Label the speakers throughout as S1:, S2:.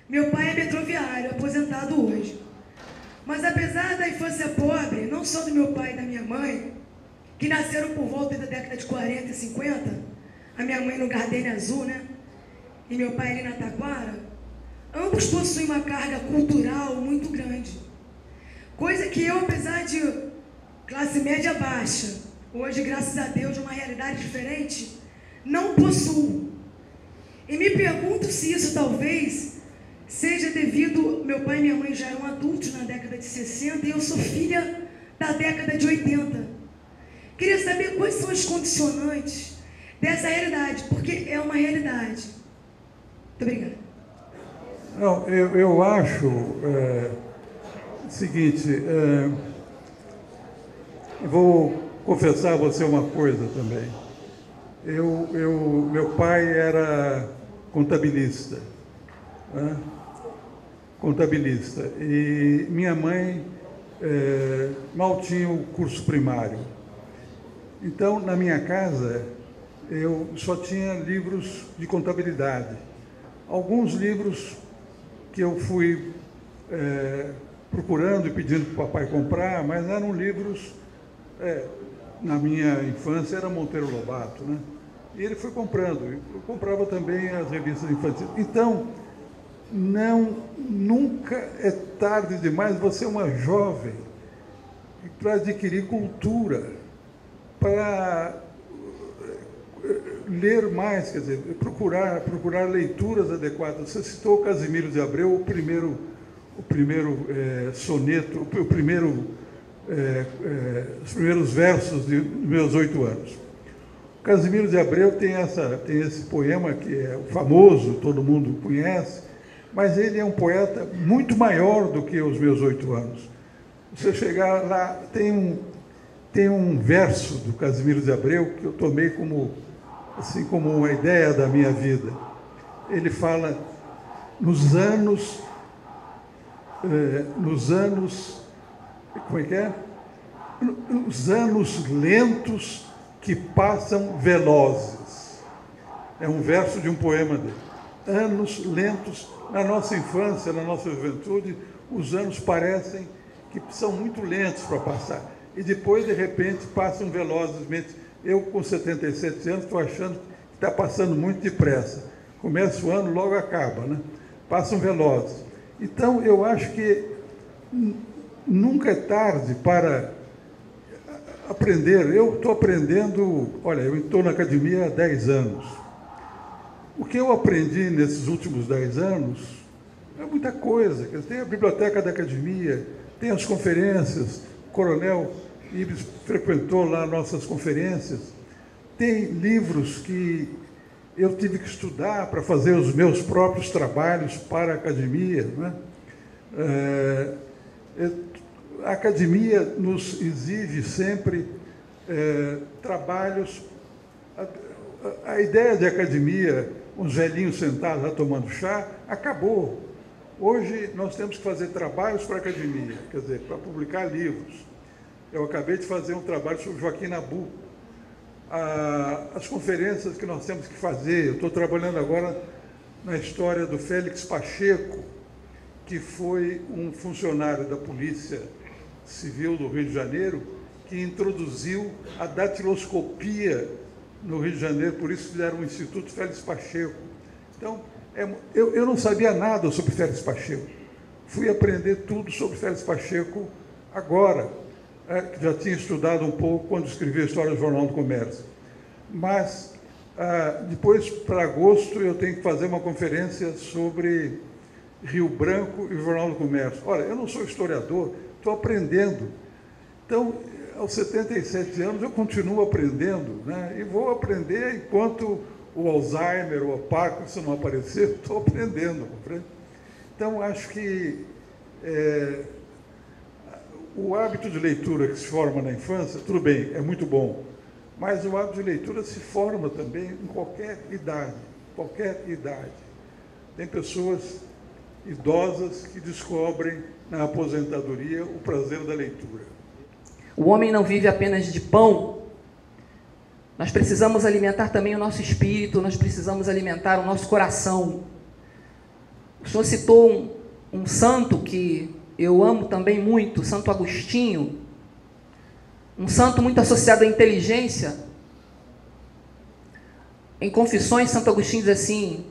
S1: Meu pai é metroviário, aposentado hoje. Mas apesar da infância pobre, não só do meu pai e da minha mãe, que nasceram por volta da década de 40 e 50, a minha mãe no Gardenia Azul, né? E meu pai ali na Taquara, ambos possuem uma carga cultural muito grande. Coisa que eu, apesar de classe média baixa, hoje, graças a Deus, de uma realidade diferente, não possuo. E me pergunto se isso talvez seja devido, meu pai e minha mãe já eram adultos na década de 60 e eu sou filha da década de 80. Queria saber quais são as condicionantes dessa realidade, porque é uma realidade. Muito obrigada.
S2: Não, eu acho o seguinte, vou confessar a você uma coisa também. Meu pai era contabilista, né? Contabilista, e minha mãe mal tinha o curso primário. Então, na minha casa, eu só tinha livros de contabilidade. Alguns livros que eu fui procurando e pedindo para o papai comprar, mas eram livros, na minha infância, era Monteiro Lobato, né? E ele foi comprando. Eu comprava também as revistas infantis. Então, nunca é tarde demais. Você é uma jovem para adquirir cultura, para ler mais, quer dizer, procurar leituras adequadas. Você citou Casimiro de Abreu, o primeiro soneto, os primeiros versos de meus 8 anos. Casimiro de Abreu tem esse poema que é famoso, todo mundo conhece, mas ele é um poeta muito maior do que os meus 8 anos. Você chegar lá, tem um verso do Casimiro de Abreu que eu tomei como uma ideia da minha vida. Ele fala nos anos, como é que é? Nos anos lentos que passam velozes. É um verso de um poema dele. Anos lentos, na nossa infância, na nossa juventude, os anos parecem que são muito lentos para passar. E depois, de repente, passam velozmente. Eu, com 77 anos, estou achando que está passando muito depressa. Começa o ano, logo acaba, né? Passam velozes. Então, eu acho que nunca é tarde para aprender. Eu estou aprendendo, olha, eu estou na academia há 10 anos. O que eu aprendi nesses últimos 10 anos é muita coisa. Tem a biblioteca da academia, tem as conferências, o Coronel Ibis frequentou lá nossas conferências, tem livros que eu tive que estudar para fazer os meus próprios trabalhos para a academia, né? A academia nos exige sempre trabalhos. A ideia de academia, uns velhinhos sentados lá tomando chá, acabou. Hoje nós temos que fazer trabalhos para a academia, quer dizer, para publicar livros. Eu acabei de fazer um trabalho sobre Joaquim Nabuco. As conferências que nós temos que fazer, eu estou trabalhando agora na história do Félix Pacheco, que foi um funcionário da Polícia Civil do Rio de Janeiro, que introduziu a datiloscopia no Rio de Janeiro, por isso fizeram o Instituto Félix Pacheco. Então, eu não sabia nada sobre Félix Pacheco. Fui aprender tudo sobre Félix Pacheco agora, que já tinha estudado um pouco quando escrevi a história do Jornal do Comércio. Mas, depois, para agosto, eu tenho que fazer uma conferência sobre Rio Branco e o Jornal do Comércio. Olha, eu não sou historiador, estou aprendendo. Então, aos 77 anos, eu continuo aprendendo, né? E vou aprender enquanto o Alzheimer ou o Parkinson não aparecer, estou aprendendo. Compreende? Então, acho que o hábito de leitura que se forma na infância, tudo bem, é muito bom, mas o hábito de leitura se forma também em qualquer idade, qualquer idade. Tem pessoas idosas que descobrem na aposentadoria o prazer da leitura.
S3: O homem não vive apenas de pão. Nós precisamos alimentar também o nosso espírito, nós precisamos alimentar o nosso coração. O senhor citou um santo que eu amo também muito, Santo Agostinho, um santo muito associado à inteligência. Em Confissões, Santo Agostinho diz assim: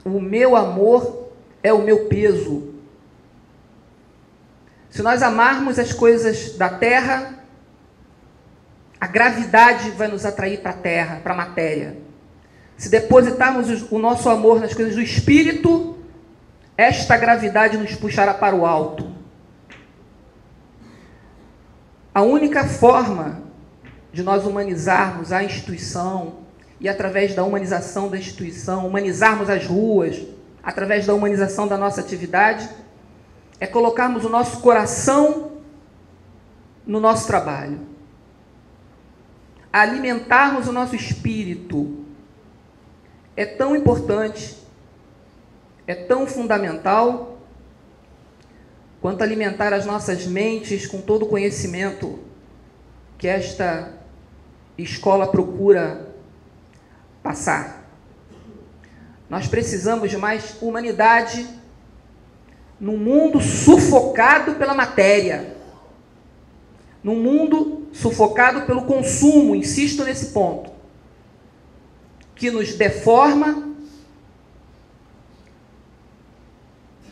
S3: o meu amor é o meu peso. Se nós amarmos as coisas da terra, a gravidade vai nos atrair para a terra, para a matéria. Se depositarmos o nosso amor nas coisas do espírito, esta gravidade nos puxará para o alto. A única forma de nós humanizarmos a instituição e, através da humanização da instituição, humanizarmos as ruas, através da humanização da nossa atividade, é colocarmos o nosso coração no nosso trabalho, alimentarmos o nosso espírito. É tão importante, é tão fundamental quanto alimentar as nossas mentes com todo o conhecimento que esta escola procura passar. Nós precisamos de mais humanidade num mundo sufocado pela matéria, num mundo sufocado pelo consumo, insisto nesse ponto, que nos deforma,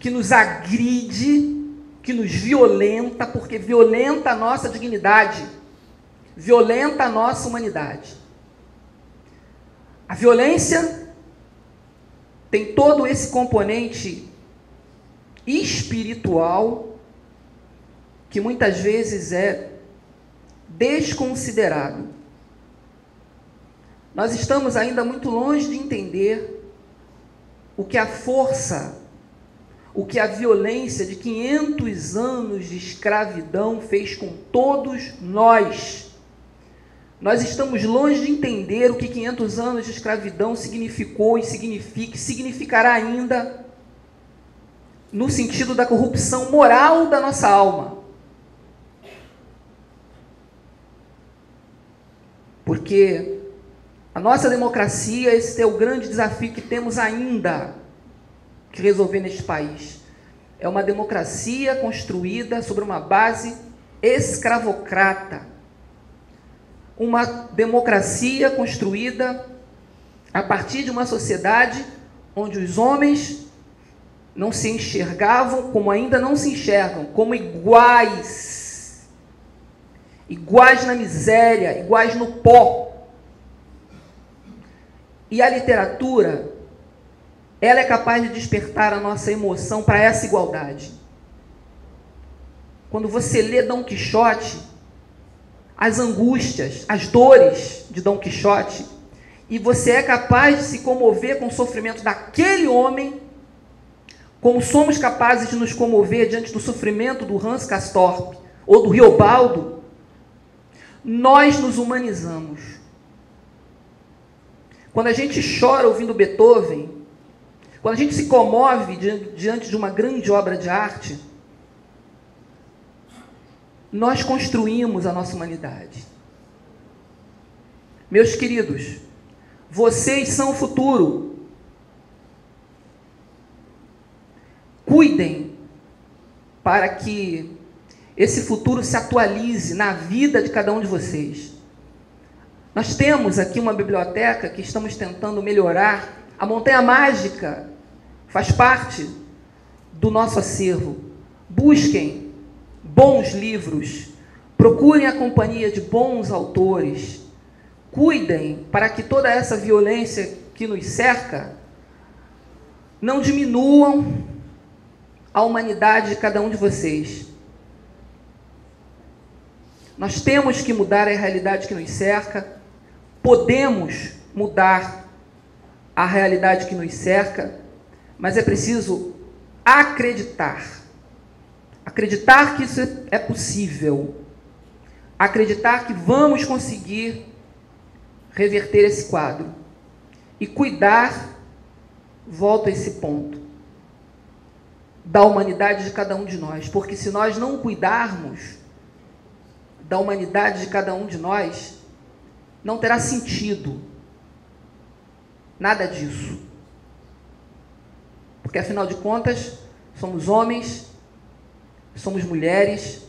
S3: que nos agride, que nos violenta, porque violenta a nossa dignidade, violenta a nossa humanidade. A violência tem todo esse componente espiritual que muitas vezes é desconsiderado. Nós estamos ainda muito longe de entender o que a força, o que a violência de 500 anos de escravidão fez com todos nós. Nós estamos longe de entender o que 500 anos de escravidão significou e significa, e significará ainda no sentido da corrupção moral da nossa alma. Porque a nossa democracia, esse é o grande desafio que temos ainda que resolver neste país. É uma democracia construída sobre uma base escravocrata. Uma democracia construída a partir de uma sociedade onde os homens não se enxergavam, como ainda não se enxergam, como iguais. Iguais na miséria, iguais no pó. E a literatura, ela é capaz de despertar a nossa emoção para essa igualdade. Quando você lê Dom Quixote, as angústias, as dores de Dom Quixote, e você é capaz de se comover com o sofrimento daquele homem, como somos capazes de nos comover diante do sofrimento do Hans Castorp ou do Riobaldo, nós nos humanizamos. Quando a gente chora ouvindo Beethoven, quando a gente se comove diante de uma grande obra de arte, nós construímos a nossa humanidade. Meus queridos, vocês são o futuro. Cuidem para que esse futuro se atualize na vida de cada um de vocês. Nós temos aqui uma biblioteca que estamos tentando melhorar. A Montanha Mágica faz parte do nosso acervo. Busquem bons livros, procurem a companhia de bons autores, cuidem para que toda essa violência que nos cerca não diminuam a humanidade de cada um de vocês. Nós temos que mudar a realidade que nos cerca, podemos mudar a realidade que nos cerca, mas é preciso acreditar. Acreditar que isso é possível. Acreditar que vamos conseguir reverter esse quadro. E cuidar, volto a esse ponto, da humanidade de cada um de nós. Porque se nós não cuidarmos da humanidade de cada um de nós, não terá sentido nada disso. Porque, afinal de contas, somos homens, somos mulheres,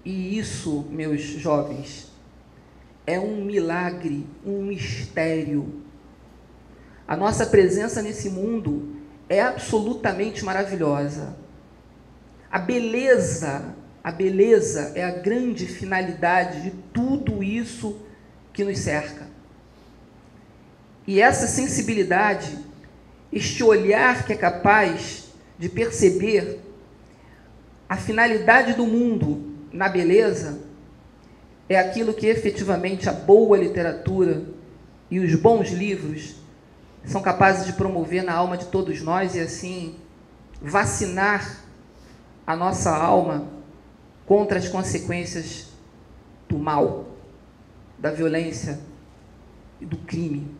S3: e isso, meus jovens, é um milagre, um mistério. A nossa presença nesse mundo é absolutamente maravilhosa. A beleza é a grande finalidade de tudo isso que nos cerca. E essa sensibilidade, este olhar que é capaz de perceber a finalidade do mundo na beleza, é aquilo que efetivamente a boa literatura e os bons livros são capazes de promover na alma de todos nós e assim vacinar a nossa alma contra as consequências do mal, da violência e do crime.